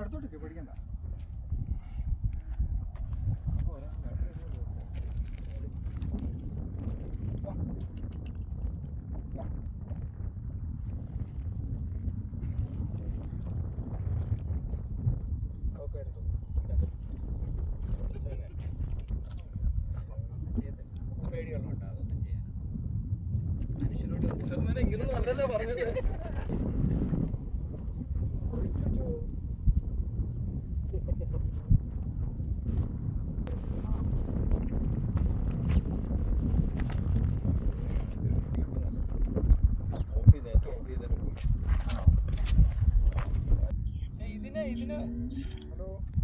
അടുത്തോട്ട് പഠിക്കണ്ട. ഇങ്ങനെ നല്ലല്ലേ പറഞ്ഞത്.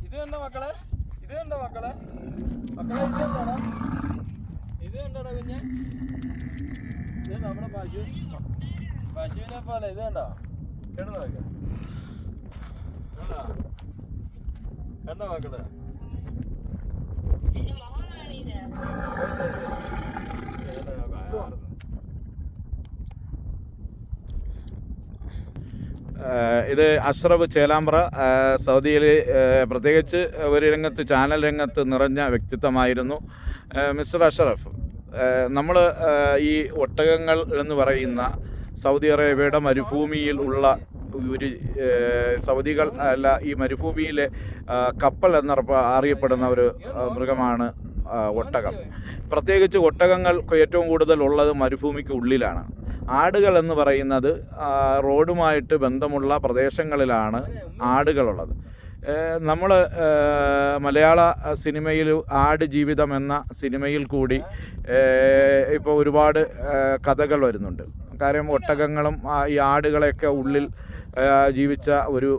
ഇത് കണ്ടോ മക്കളെ, ഇത് കണ്ടോ മക്കളെ, മക്കളെ ഇത് കണ്ടോടാ കുഞ്ഞെ, ഇത് നമ്മുടെ പശുവിനെ പോലെ ഇത് കണ്ടോ, കിടന്നു നോക്കാം കണ്ടോ മക്കളെ. ഇത് അഷ്റഫ് ചേലാമ്പ്ര, സൗദിയിൽ പ്രത്യേകിച്ച് ഒരു രംഗത്ത്, ചാനൽ രംഗത്ത് നിറഞ്ഞ വ്യക്തിത്വമായിരുന്നു മിസ്റ്റർ അഷ്റഫ്. നമ്മൾ ഈ ഒട്ടകങ്ങൾ എന്ന് പറയുന്ന സൗദി അറേബ്യയുടെ മരുഭൂമിയിൽ ഉള്ള ഒരു സൗദികൾ അല്ല, ഈ മരുഭൂമിയിലെ കപ്പൽ എന്നറിയപ്പെടുന്ന ഒരു മൃഗമാണ് ഒട്ടകം. പ്രത്യേകിച്ച് ഒട്ടകങ്ങൾ ഏറ്റവും കൂടുതൽ ഉള്ളത് മരുഭൂമിക്ക് ഉള്ളിലാണ്. ആടുകൾ എന്ന് പറയുന്നത് റോഡുമായിട്ട് ബന്ധമുള്ള പ്രദേശങ്ങളിലാണ് ആടുകളുള്ളത്. നമ്മൾ മലയാള സിനിമയിൽ ആട് ജീവിതം എന്ന സിനിമയിൽ കൂടി ഇപ്പോൾ ഒരുപാട് കഥകൾ വരുന്നുണ്ട്. കാര്യം ഒട്ടകങ്ങളും ഈ ആടുകളെയൊക്കെ ഉള്ളിൽ ജീവിച്ച ഒരു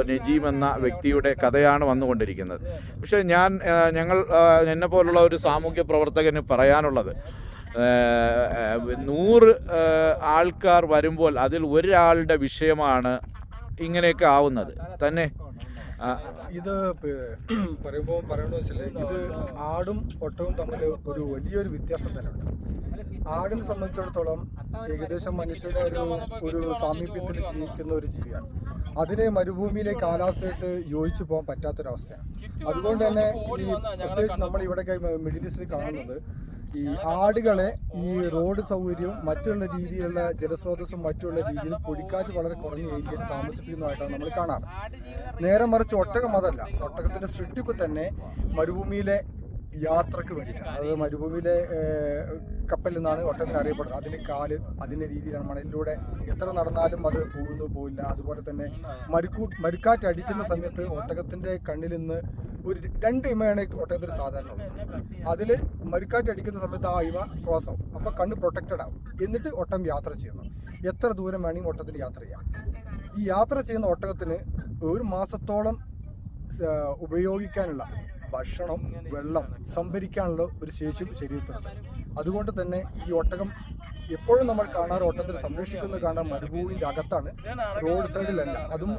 നജീം എന്ന വ്യക്തിയുടെ കഥയാണ് വന്നുകൊണ്ടിരിക്കുന്നത്. പക്ഷേ എന്നെ പോലുള്ള ഒരു സാമൂഹ്യ പ്രവർത്തകന് പറയാനുള്ളത്, 100 ആൾക്കാർ വരുമ്പോൾ അതിൽ ഒരാളുടെ വിഷയമാണ് ഇങ്ങനെയൊക്കെ ആവുന്നത് തന്നെ. ഇത് പറയണമെന്ന് വെച്ചാൽ, ഇത് ആടും ഒട്ടവും തമ്മിൽ ഒരു വലിയൊരു വ്യത്യാസം തന്നെ ഉണ്ട്. ആടിനെ സംബന്ധിച്ചിടത്തോളം ഏകദേശം മനുഷ്യരുടെ ഒരു സാമീപ്യത്തിൽ ജീവിക്കുന്ന ഒരു ജീവിയാണ്. അതിന് മരുഭൂമിയിലെ കാലാവസ്ഥയായിട്ട് യോജിച്ചു പോകാൻ പറ്റാത്തൊരവസ്ഥയാണ്. അതുകൊണ്ട് തന്നെ ഈ പ്രത്യേകിച്ച് നമ്മൾ ഇവിടെ മിഡിൽ ഈസ്റ്റിൽ കാണുന്നത്, ഈ ആടുകളെ ഈ റോഡ് സൗകര്യവും മറ്റുള്ള രീതിയിലുള്ള ജലസ്രോതസ്സും മറ്റുള്ള രീതിയിൽ പൊടിക്കാറ്റ് വളരെ കുറഞ്ഞ ഏരിയയിൽ താമസിപ്പിക്കുന്നതായിട്ടാണ് നമ്മൾ കാണാറ്. നേരെ മറിച്ച് ഒട്ടകം അതല്ല. ഒട്ടകത്തിൻ്റെ സൃഷ്ടിപ്പ് തന്നെ മരുഭൂമിയിലെ യാത്രക്ക് വേണ്ടിയിട്ടാണ്. അത് മരുഭൂമിയിലെ കപ്പൽ എന്നാണ് ഒട്ടകത്തിന് അറിയപ്പെടുന്നത്. അതിൻ്റെ കാല് അതിൻ്റെ രീതിയിലാണ്. മണലിലൂടെ എത്ര നടന്നാലും അത് പോയില്ല. അതുപോലെ തന്നെ മരുക്കാറ്റ് അടിക്കുന്ന സമയത്ത് ഒട്ടകത്തിൻ്റെ കണ്ണിൽ നിന്ന് ഒരു 2 ഇമയാണ് ഒട്ടകത്തിന് സാധാരണ ഉള്ളത്. അതിൽ മരുക്കാറ്റ് അടിക്കുന്ന സമയത്ത് ആ ഇമ ക്രോസ് ആവും. അപ്പോൾ കണ്ണ് പ്രൊട്ടക്റ്റഡ് ആവും. എന്നിട്ട് ഒട്ടകം യാത്ര ചെയ്യുന്നു. എത്ര ദൂരം വേണമെങ്കിൽ ഒട്ടകത്തിന് യാത്ര ചെയ്യാം. ഈ യാത്ര ചെയ്യുന്ന ഒട്ടകത്തിന് 1 മാസത്തോളം ഉപയോഗിക്കാനുള്ള ഭക്ഷണം, വെള്ളം സംഭരിക്കാനുള്ള ഒരു ശേഷി ശരീരത്തിനുണ്ട്. അതുകൊണ്ട് തന്നെ ഈ ഒട്ടകം എപ്പോഴും നമ്മൾ കാണാറ്, ഒട്ടകത്തിന് സംരക്ഷിക്കുന്നത് കാണാൻ മരുഭൂമിൻ്റെ അകത്താണ്, റോഡ് സൈഡിലല്ല. അതും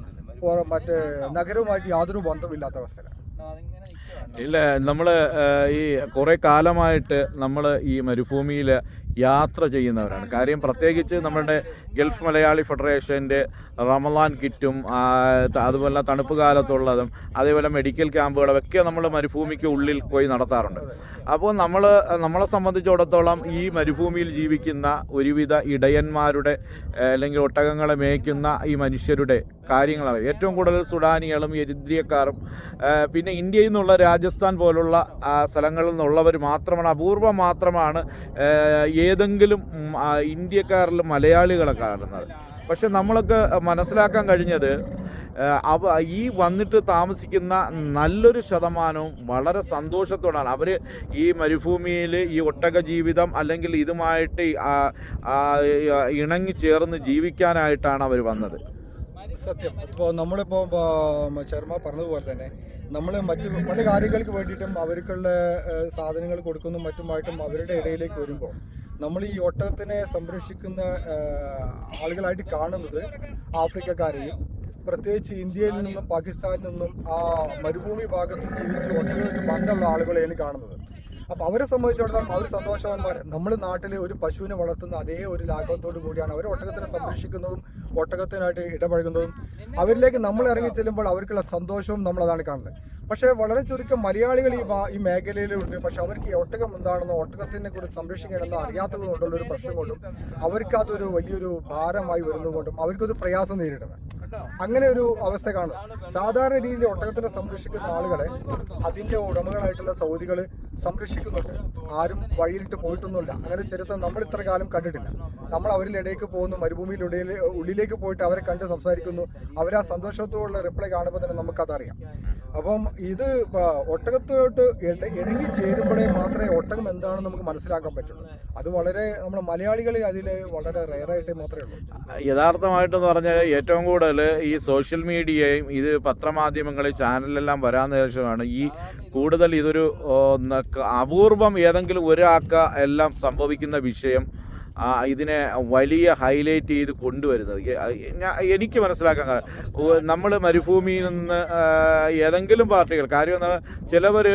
മറ്റേ നഗരവുമായിട്ട് യാതൊരു ബന്ധമില്ലാത്ത അവസ്ഥയിലാണ്. ഇല്ല, നമ്മൾ ഈ കുറേ കാലമായിട്ട് നമ്മൾ ഈ മരുഭൂമിയിൽ യാത്ര ചെയ്യുന്നവരാണ്. കാര്യം പ്രത്യേകിച്ച് നമ്മുടെ ഗൾഫ് മലയാളി ഫെഡറേഷൻ്റെ റമദാൻ കിറ്റും അതുപോലെ തണുപ്പ് കാലത്തുള്ളതും അതേപോലെ മെഡിക്കൽ ക്യാമ്പുകളും ഒക്കെ നമ്മൾ മരുഭൂമിക്ക് ഉള്ളിൽ പോയി നടത്താറുണ്ട്. അപ്പോൾ നമ്മളെ സംബന്ധിച്ചിടത്തോളം ഈ മരുഭൂമിയിൽ ജീവിക്കുന്ന ഒരുവിധ ഇടയന്മാരുടെ അല്ലെങ്കിൽ ഒട്ടകങ്ങളെ മേയ്ക്കുന്ന ഈ മനുഷ്യരുടെ കാര്യങ്ങളാണ് ഏറ്റവും കൂടുതൽ സുഡാനികളും എരിദ്രിയക്കാരും പിന്നെ ഇന്ത്യയിൽ നിന്നുള്ള രാജസ്ഥാൻ പോലുള്ള സ്ഥലങ്ങളിൽ നിന്നുള്ളവർ മാത്രമാണ്, അപൂർവം മാത്രമാണ് ഏതെങ്കിലും ഇന്ത്യക്കാരിൽ മലയാളികളെ കാണുന്നത്. പക്ഷെ നമ്മളൊക്കെ മനസ്സിലാക്കാൻ കഴിഞ്ഞത് ഈ വന്നിട്ട് താമസിക്കുന്ന നല്ലൊരു ശതമാനവും വളരെ സന്തോഷത്തോടാണ് അവർ ഈ മരുഭൂമിയിൽ ഈ ഒട്ടക ജീവിതം അല്ലെങ്കിൽ ഇതുമായിട്ട് ഇണങ്ങി ചേർന്ന് ജീവിക്കാനായിട്ടാണ് അവർ വന്നത്. സത്യം. ഇപ്പോൾ നമ്മളിപ്പോൾ ശർമ്മ പറഞ്ഞതുപോലെ തന്നെ നമ്മൾ മറ്റു പല കാര്യങ്ങൾക്ക് വേണ്ടിയിട്ടും അവർക്കുള്ള സാധനങ്ങൾ കൊടുക്കുന്നതും മറ്റുമായിട്ടും അവരുടെ ഇടയിലേക്ക് വരുമ്പോൾ നമ്മൾ ഈ ഒട്ടകത്തിനെ സംരക്ഷിക്കുന്ന ആളുകളായിട്ട് കാണുന്നത് ആഫ്രിക്കക്കാരെയും പ്രത്യേകിച്ച് ഇന്ത്യയിൽ നിന്നും പാകിസ്ഥാനിൽ നിന്നും ആ മരുഭൂമി ഭാഗത്ത് ജീവിച്ച് ഒട്ടകങ്ങൾക്ക് ബന്ധമുള്ള ആളുകളെയാണ് കാണുന്നത്. അപ്പോൾ അവരെ സംബന്ധിച്ചിടത്തോളം അവർ സന്തോഷവാന്മാർ. നമ്മൾ നാട്ടിൽ ഒരു പശുവിനെ വളർത്തുന്ന അതേ ഒരു ലാഘവത്തോടു കൂടിയാണ് അവർ ഒട്ടകത്തിനെ സംരക്ഷിക്കുന്നതും ഒട്ടകത്തിനായിട്ട് ഇടപഴകുന്നതും. അവരിലേക്ക് നമ്മൾ ഇറങ്ങി ചെല്ലുമ്പോൾ അവർക്കുള്ള സന്തോഷവും നമ്മളതാണ് കാണുന്നത്. പക്ഷേ വളരെ ചുരുക്കം മലയാളികൾ ഈ മേഖലയിലുണ്ട്. പക്ഷെ അവർക്ക് ഈ ഒട്ടകം എന്താണെന്നോ ഒട്ടകത്തിനെ കുറിച്ച് സംരക്ഷിക്കണമെന്നോ അറിയാത്തത് കൊണ്ടുള്ള ഒരു പ്രശ്നം കൊണ്ടും അവർക്ക് അതൊരു വലിയൊരു ഭാരമായി വരുന്നതുകൊണ്ടും അവർക്കൊരു പ്രയാസം നേരിടുന്നത്. അങ്ങനെ ഒരു അവസ്ഥ കാണും. സാധാരണ രീതിയിൽ ഒട്ടകത്തിനെ സംരക്ഷിക്കുന്ന ആളുകളെ അതിൻ്റെ ഉടമകളായിട്ടുള്ള സൗദികൾ സംരക്ഷിക്കുന്നുണ്ട്. ആരും വഴിയിലിട്ട് പോയിട്ടൊന്നുമില്ല. അങ്ങനെ ചരിത്രം നമ്മൾ ഇത്ര കാലം കണ്ടിട്ടില്ല. നമ്മൾ അവരിലിടയ്ക്ക് പോകുന്നു, മരുഭൂമിയിൽ ഉള്ളിലേക്ക് പോയിട്ട് അവരെ കണ്ട് സംസാരിക്കുന്നു. അവരാ സന്തോഷത്തോടുള്ള റിപ്ലൈ കാണുമ്പോൾ തന്നെ നമുക്കതറിയാം. അപ്പം ഇത് ഒട്ടകത്തോട്ട് ഇണങ്ങി ചേരുമ്പോഴേ മാത്രമേ ഒട്ടകം എന്താണെന്ന് നമുക്ക് മനസ്സിലാക്കാൻ പറ്റുള്ളൂ. അത് വളരെ നമ്മുടെ മലയാളികളെ അതിൽ വളരെ റെയറായിട്ട് മാത്രമേ ഉള്ളൂ. യഥാർത്ഥമായിട്ടെന്ന് പറഞ്ഞാൽ ഏറ്റവും കൂടുതൽ ഈ സോഷ്യൽ മീഡിയയും ഇത് പത്രമാധ്യമങ്ങളിൽ ചാനലെല്ലാം വരാൻ ശേഷമാണ് ഈ കൂടുതൽ ഇതൊരു അപൂർവം ഏതെങ്കിലും ഒരാൾക്ക് എല്ലാം സംഭവിക്കുന്ന വിഷയം ഇതിനെ വലിയ ഹൈലൈറ്റ് ചെയ്ത് കൊണ്ടുവരുന്നത്. എനിക്ക് മനസ്സിലാക്കാൻ നമ്മൾ മരുഭൂമിയിൽ നിന്ന് ഏതെങ്കിലും പാർട്ടികൾ കാര്യം എന്നാൽ ചിലവർ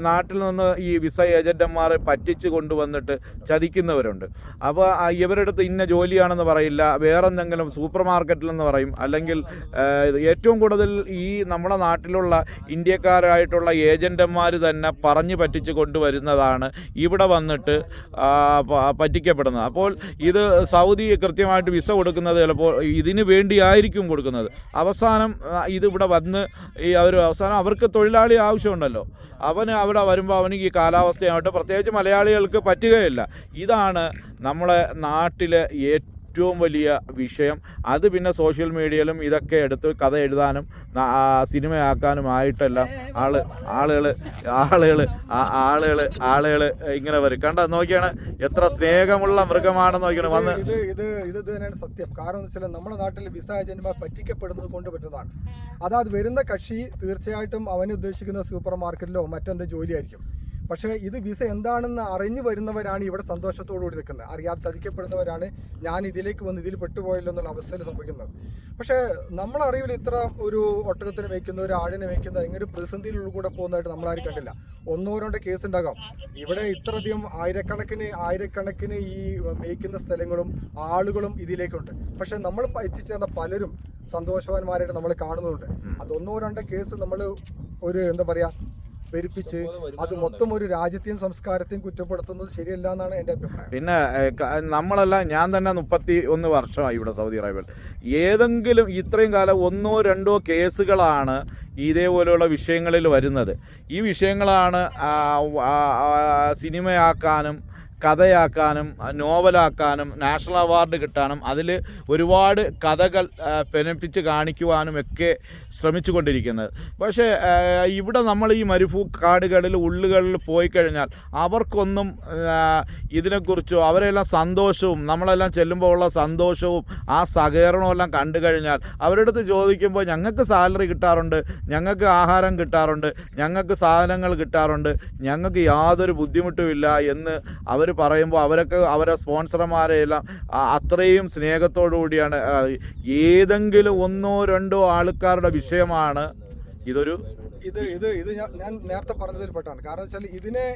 നാട്ടിൽ നിന്ന് ഈ വിസ ഏജൻറ്റന്മാരെ പറ്റിച്ച് കൊണ്ടുവന്നിട്ട് ചതിക്കുന്നവരുണ്ട്. അപ്പോൾ ഇവരുടെ അടുത്ത് ഇന്ന ജോലിയാണെന്ന് പറയില്ല, വേറെന്തെങ്കിലും സൂപ്പർ മാർക്കറ്റിലെന്ന് പറയും. അല്ലെങ്കിൽ ഏറ്റവും കൂടുതൽ ഈ നമ്മുടെ നാട്ടിലുള്ള ഇന്ത്യക്കാരായിട്ടുള്ള ഏജൻറ്റന്മാർ തന്നെ പറഞ്ഞ് പറ്റിച്ച് കൊണ്ടുവരുന്നതാണ് ഇവിടെ വന്നിട്ട് പറ്റിക്കപ്പെടുന്നത്. അപ്പോൾ ഇത് സൗദി കൃത്യമായിട്ട് വിസ കൊടുക്കുന്നത് ചിലപ്പോൾ ഇതിന് വേണ്ടിയായിരിക്കും കൊടുക്കുന്നത്. അവസാനം ഇതിവിടെ വന്ന് അവസാനം അവർക്ക് തൊഴിലാളി ആവശ്യമുണ്ടല്ലോ, അവന് അവിടെ വരുമ്പോൾ അവന് ഈ കാലാവസ്ഥയായിട്ട് പ്രത്യേകിച്ച് മലയാളികൾക്ക് പറ്റുകയില്ല. ഇതാണ് നമ്മളെ നാട്ടിലെ ഏറ്റവും വലിയ വിഷയം. അത് പിന്നെ സോഷ്യൽ മീഡിയയിലും ഇതൊക്കെ എടുത്ത് കഥ എഴുതാനും സിനിമയാക്കാനുമായിട്ടെല്ലാം ആളുകൾ ഇങ്ങനെ വരും. കണ്ട നോക്കിയാണ് എത്ര സ്നേഹമുള്ള മൃഗമാണെന്ന് നോക്കിയാണ് വന്ന്. ഇത് തന്നെയാണ് സത്യം. കാരണം എന്ന് വെച്ചാൽ നമ്മുടെ നാട്ടിൽ വിസ ഏജന്റുമാർ പറ്റിക്കപ്പെടുന്നത് കൊണ്ട് പറ്റുന്നതാണ്. അതായത് വരുന്ന കക്ഷി തീർച്ചയായിട്ടും അവന് ഉദ്ദേശിക്കുന്ന സൂപ്പർ മാർക്കറ്റിലോ മറ്റെന്തെങ്കിലും ജോലിയായിരിക്കും. പക്ഷേ ഇത് വിസ എന്താണെന്ന് അറിഞ്ഞു വരുന്നവരാണ് ഇവിടെ സന്തോഷത്തോടുകൂടി നിൽക്കുന്നത്. അറിയാതെ ചതിക്കപ്പെടുന്നവരാണ് ഞാൻ ഇതിലേക്ക് വന്ന് ഇതിൽ പെട്ടുപോയല്ലോ എന്നുള്ള അവസ്ഥയിൽ സംഭവിക്കുന്നത്. പക്ഷേ നമ്മളറിവിൽ ഇത്ര ഒരു ഒട്ടകത്തിന് വയ്ക്കുന്ന ഒരു ആടിനെ വയ്ക്കുന്ന ഇങ്ങനെ ഒരു പ്രതിസന്ധിയിലുള്ള കൂടെ പോകുന്നതായിട്ട് നമ്മളാരും കണ്ടില്ല. 1-2 കേസ് ഉണ്ടാകാം. ഇവിടെ ഇത്രയധികം ആയിരക്കണക്കിന് ഈ മേയ്ക്കുന്ന സ്ഥലങ്ങളും ആളുകളും ഇതിലേക്കുണ്ട്. പക്ഷെ നമ്മൾ എത്തിച്ചേർന്ന പലരും സന്തോഷവാന്മാരായിട്ട് നമ്മൾ കാണുന്നുണ്ട്. അത് 1-2 കേസ് നമ്മൾ ഒരു എന്താ പറയുക പെരുപ്പിച്ച് അത് മൊത്തം ഒരു രാജ്യത്തെയും സംസ്കാരത്തെയും കുറ്റപ്പെടുത്തുന്നത് ശരിയല്ല എന്നാണ് എൻ്റെ അഭിപ്രായം. പിന്നെ നമ്മളെല്ലാം ഞാൻ തന്നെ 31 വർഷമായി ഇവിടെ സൗദി അറേബ്യയിൽ. ഏതെങ്കിലും ഇത്രയും കാലം 1-2 കേസുകളാണ് ഇതേപോലെയുള്ള വിഷയങ്ങളിൽ വരുന്നത്. ഈ വിഷയങ്ങളാണ് സിനിമയാക്കാനും കഥയാക്കാനും നോവലാക്കാനും നാഷണൽ അവാർഡ് കിട്ടാനും അതിൽ ഒരുപാട് കഥകൾ പെനപ്പിച്ച് കാണിക്കുവാനും ഒക്കെ ശ്രമിച്ചു കൊണ്ടിരിക്കുന്നത്. പക്ഷേ ഇവിടെ നമ്മൾ ഈ കാടുകളിൽ ഉള്ളുകളിൽ പോയി കഴിഞ്ഞാൽ അവർക്കൊന്നും ഇതിനെക്കുറിച്ചോ അവരെല്ലാം സന്തോഷവും നമ്മളെല്ലാം ചെല്ലുമ്പോൾ ഉള്ള സന്തോഷവും ആ സഹകരണവും എല്ലാം കണ്ടു കഴിഞ്ഞാൽ അവരുടെ അടുത്ത് ചോദിക്കുമ്പോൾ ഞങ്ങൾക്ക് സാലറി കിട്ടാറുണ്ട്, ഞങ്ങൾക്ക് ആഹാരം കിട്ടാറുണ്ട്, ഞങ്ങൾക്ക് സാധനങ്ങൾ കിട്ടാറുണ്ട്, ഞങ്ങൾക്ക് യാതൊരു ബുദ്ധിമുട്ടുമില്ല എന്ന് അവർ പറയുമ്പോൾ അവരെ സ്പോൺസർമാരെയെല്ലാം അത്രയും സ്നേഹത്തോടു കൂടിയാണ്. ഏതെങ്കിലും 1-2 ആൾക്കാരുടെ വിഷയമാണ് ഇതൊരു ഇത് ഞാൻ നേരത്തെ പറഞ്ഞതിൽ പെട്ടാണ്. കാരണം വെച്ചാൽ ഇതിനെ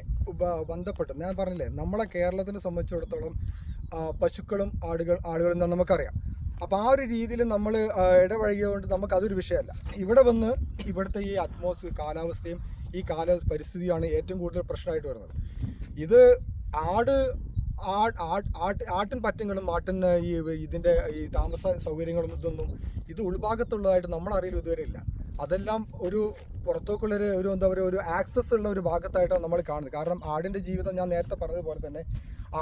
ബന്ധപ്പെട്ട് ഞാൻ പറഞ്ഞില്ലേ നമ്മളെ കേരളത്തിനെ സംബന്ധിച്ചിടത്തോളം പശുക്കളും ആടുകളും നമുക്കറിയാം. അപ്പോൾ ആ ഒരു രീതിയിൽ നമ്മൾ ഇടപഴകിയതുകൊണ്ട് നമുക്കതൊരു വിഷയമല്ല. ഇവിടെ വന്ന് ഇവിടുത്തെ ഈ കാലാവസ്ഥയും ഈ പരിസ്ഥിതിയാണ് ഏറ്റവും കൂടുതൽ പ്രശ്നമായിട്ട് വരുന്നത്. ഇത് ആട്ടിൻ പറ്റങ്ങളും ഇതിൻ്റെ ഈ താമസ സൗകര്യങ്ങളും ഇത് ഉൾഭാഗത്തുള്ളതായിട്ട് നമ്മളറിയില്ല ഇതുവരെ ഇല്ല. അതെല്ലാം ഒരു പുറത്തേക്കുള്ളൊരു എന്താ പറയുക ഒരു ആക്സസ് ഉള്ള ഒരു ഭാഗത്തായിട്ടാണ് നമ്മൾ കാണുന്നത്. കാരണം ആടിൻ്റെ ജീവിതം ഞാൻ നേരത്തെ പറഞ്ഞതുപോലെ തന്നെ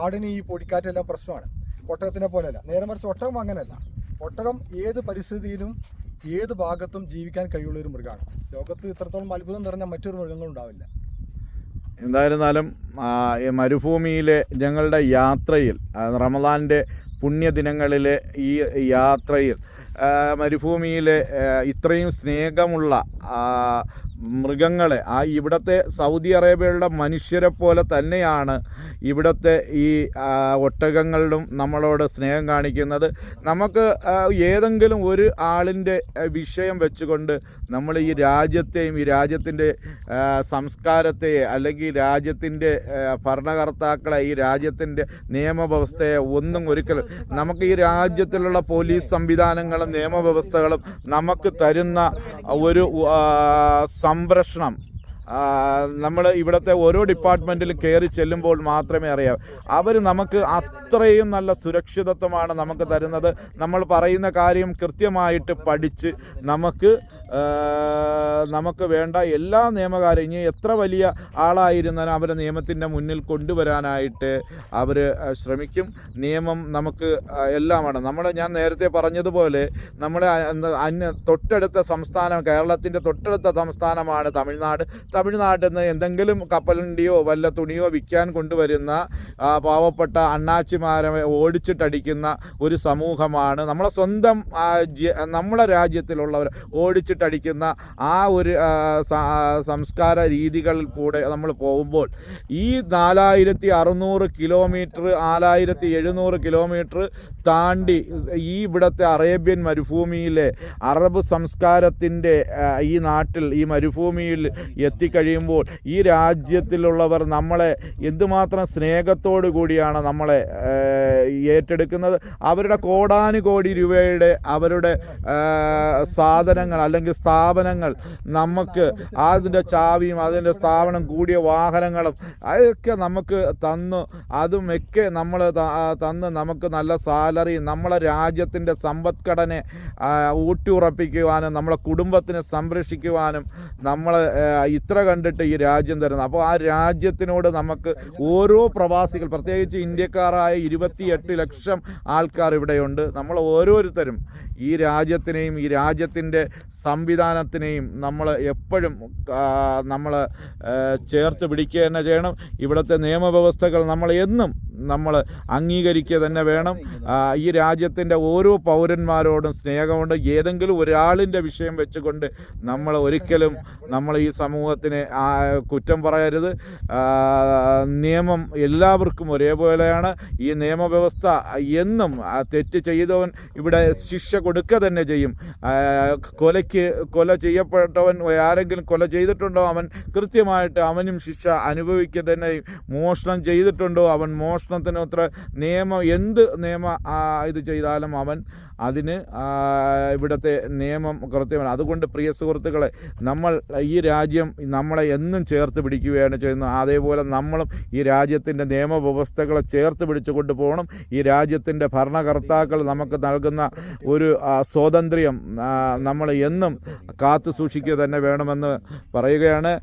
ആടിന് ഈ പൊടിക്കാറ്റെല്ലാം പ്രശ്നമാണ്. ഒട്ടകത്തിനെ പോലെയല്ല. നേരെ മറിച്ച് ഒട്ടകം അങ്ങനെയല്ല. ഒട്ടകം ഏത് പരിസ്ഥിതിയിലും ഏത് ഭാഗത്തും ജീവിക്കാൻ കഴിയുള്ള ഒരു മൃഗമാണ്. ലോകത്ത് ഇത്രത്തോളം അത്ഭുതം നിറഞ്ഞ മറ്റൊരു മൃഗങ്ങളും ഉണ്ടാവില്ല. എന്തായിരുന്നാലും മരുഭൂമിയിലെ ഞങ്ങളുടെ യാത്രയിൽ റമദാൻ്റെ പുണ്യദിനങ്ങളിലെ ഈ യാത്രയിൽ മരുഭൂമിയിലെ ഇത്രയും സ്നേഹമുള്ള മൃഗങ്ങളെ ഇവിടുത്തെ സൗദി അറേബ്യയിലുള്ള മനുഷ്യരെ പോലെ തന്നെയാണ് ഇവിടുത്തെ ഈ ഒട്ടകങ്ങളിലും നമ്മളോട് സ്നേഹം കാണിക്കുന്നത്. നമുക്ക് ഏതെങ്കിലും ഒരു ആളിൻ്റെ വിഷയം വെച്ചുകൊണ്ട് നമ്മൾ ഈ രാജ്യത്തെയും ഈ രാജ്യത്തിൻ്റെ സംസ്കാരത്തെ അല്ലെങ്കിൽ രാജ്യത്തിൻ്റെ ഭരണകർത്താക്കളെ ഈ രാജ്യത്തിൻ്റെ നിയമവ്യവസ്ഥയെ ഒന്നും ഒരിക്കലും നമുക്ക് ഈ രാജ്യത്തിലുള്ള പോലീസ് സംവിധാനങ്ങളും നിയമവ്യവസ്ഥകളും നമുക്ക് തരുന്ന ഒരു സംരക്ഷണം നമ്മൾ ഇവിടുത്തെ ഓരോ ഡിപ്പാർട്ട്മെൻറ്റിൽ കയറി ചെല്ലുമ്പോൾ മാത്രമേ അറിയാവൂ. അവർ നമുക്ക് അത്രയും നല്ല സുരക്ഷിതത്വമാണ് നമുക്ക് തരുന്നത്. നമ്മൾ പറയുന്ന കാര്യം കൃത്യമായിട്ട് പഠിച്ച് നമുക്ക് വേണ്ട എല്ലാ നിയമകാര്യം ഇനി എത്ര വലിയ ആളായിരുന്നാലും അവരെ നിയമത്തിൻ്റെ മുന്നിൽ കൊണ്ടുവരാനായിട്ട് അവർ ശ്രമിക്കും. നിയമം നമുക്ക് എല്ലാമാണ്. ഞാൻ നേരത്തെ പറഞ്ഞതുപോലെ നമ്മുടെ തൊട്ടടുത്ത സംസ്ഥാനം, കേരളത്തിൻ്റെ തൊട്ടടുത്ത സംസ്ഥാനമാണ് തമിഴ്നാട്ടിൽ നിന്ന് എന്തെങ്കിലും കപ്പലിൻ്റെയോ വല്ല തുണിയോ വിൽക്കാൻ കൊണ്ടുവരുന്ന പാവപ്പെട്ട അണ്ണാച്ചിമാരെ ഓടിച്ചിട്ടടിക്കുന്ന ഒരു സമൂഹമാണ് നമ്മളെ സ്വന്തം നമ്മളെ രാജ്യത്തിലുള്ളവർ ഓടിച്ചിട്ടടിക്കുന്ന ആ ഒരു സംസ്കാര രീതികളിൽ കൂടെ നമ്മൾ പോകുമ്പോൾ ഈ 4600 കിലോമീറ്റർ 4700 കിലോമീറ്റർ താണ്ടി ഈ ഇവിടുത്തെ അറേബ്യൻ മരുഭൂമിയിലെ അറബ് സംസ്കാരത്തിൻ്റെ ഈ നാട്ടിൽ ഈ മരുഭൂമിയിൽ എത്തിക്കഴിയുമ്പോൾ ഈ രാജ്യത്തിലുള്ളവർ നമ്മളെ എന്തുമാത്രം സ്നേഹത്തോടു കൂടിയാണ് നമ്മളെ ഏറ്റെടുക്കുന്നത്. അവരുടെ കോടാനുകോടി രൂപയുടെ അവരുടെ സാധനങ്ങൾ അല്ലെങ്കിൽ സ്ഥാപനങ്ങൾ നമുക്ക് അതിൻ്റെ ചാവിയും അതിൻ്റെ സ്ഥാപനം കൂടിയ വാഹനങ്ങളും അതൊക്കെ നമുക്ക് അതുമൊക്കെ നമ്മൾ തന്ന് നമുക്ക് നല്ല സാലറി നമ്മളെ രാജ്യത്തിൻ്റെ സമ്പദ്ഘടനയെ ഊട്ടിയുറപ്പിക്കുവാനും നമ്മളെ കുടുംബത്തിനെ സംരക്ഷിക്കുവാനും നമ്മൾ ഇത്ര കണ്ടിട്ട് ഈ രാജ്യം തരുന്നത്. അപ്പോൾ ആ രാജ്യത്തിനോട് നമുക്ക് ഓരോ പ്രവാസികൾ, പ്രത്യേകിച്ച് ഇന്ത്യക്കാരായ 28 ലക്ഷം ആൾക്കാർ ഇവിടെയുണ്ട്. നമ്മൾ ഓരോരുത്തരും ഈ രാജ്യത്തിനെയും ഈ രാജ്യത്തിൻ്റെ സംവിധാനത്തിനെയും നമ്മൾ എപ്പോഴും നമ്മൾ ചേർത്ത് പിടിക്കുക തന്നെ ചെയ്യണം. ഇവിടുത്തെ നിയമവ്യവസ്ഥകൾ നമ്മൾ അംഗീകരിക്കുക തന്നെ വേണം. ഈ രാജ്യത്തിൻ്റെ ഓരോ പൗരന്മാരോടും സ്നേഹമുണ്ട്. ഏതെങ്കിലും ഒരാളിൻ്റെ വിഷയം വെച്ചുകൊണ്ട് നമ്മൾ ഒരിക്കലും ഈ സമൂഹത്തിനെ കുറ്റം പറയരുത്. നിയമം എല്ലാവർക്കും ഒരേപോലെയാണ്. ഈ നിയമവ്യവസ്ഥ എന്നും തെറ്റ് ചെയ്തവൻ ഇവിടെ ശിക്ഷ കൊടുക്കുക തന്നെ ചെയ്യും. കൊല ചെയ്യപ്പെട്ടവൻ ആരെങ്കിലും കൊല ചെയ്തിട്ടുണ്ടോ അവൻ കൃത്യമായിട്ട് അവനും ശിക്ഷ അനുഭവിക്കുക തന്നെ. മോഷണം ചെയ്തിട്ടുണ്ടോ അവൻ മോഷണത്തിന് എന്ത് ഇത് ചെയ്താലും അവൻ അതിന് ഇവിടുത്തെ നിയമം കൃത്യമാണ്. അതുകൊണ്ട് പ്രിയ സുഹൃത്തുക്കളെ, നമ്മൾ ഈ രാജ്യം നമ്മളെ എന്നും ചേർത്ത് പിടിക്കുകയാണ് ചെയ്യുന്നത്. അതേപോലെ നമ്മളും ഈ രാജ്യത്തിൻ്റെ നിയമവ്യവസ്ഥകളെ ചേർത്ത് പിടിച്ചു കൊണ്ടുപോകണം. ഈ രാജ്യത്തിൻ്റെ ഭരണകർത്താക്കൾ നമുക്ക് നൽകുന്ന ഒരു സ്വാതന്ത്ര്യം നമ്മൾ എന്നും കാത്തു സൂക്ഷിക്കുക തന്നെ വേണമെന്ന് പറയുകയാണ്.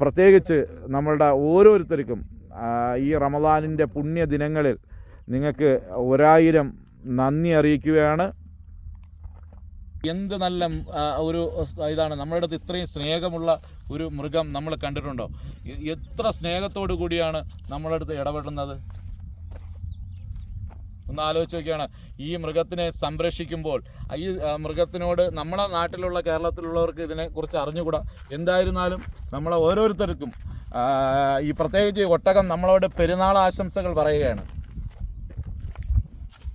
പ്രത്യേകിച്ച് നമ്മളുടെ ഓരോരുത്തർക്കും ഈ റമദാനിൻ്റെ പുണ്യദിനങ്ങളിൽ നിങ്ങൾക്ക് 1000 നന്ദി അറിയിക്കുകയാണ്. എന്ത് നല്ല ഒരു ഇതാണ് നമ്മുടെ അടുത്ത് ഇത്രയും സ്നേഹമുള്ള ഒരു മൃഗം നമ്മൾ കണ്ടിട്ടുണ്ടോ? എത്ര സ്നേഹത്തോടു കൂടിയാണ് നമ്മുടെ അടുത്ത് ഇടപെടുന്നത്. ഒന്ന് ആലോചിച്ച് നോക്കിയാണ്. ഈ മൃഗത്തിനെ സംരക്ഷിക്കുമ്പോൾ ഈ മൃഗത്തിനോട് നമ്മളെ നാട്ടിലുള്ള കേരളത്തിലുള്ളവർക്ക് ഇതിനെക്കുറിച്ച് അറിഞ്ഞുകൂടാ. എന്തായിരുന്നാലും നമ്മളെ ഓരോരുത്തർക്കും ഈ പ്രത്യേകിച്ച് ഒട്ടകം നമ്മളോട് പെരുന്നാൾ ആശംസകൾ പറയുകയാണ്.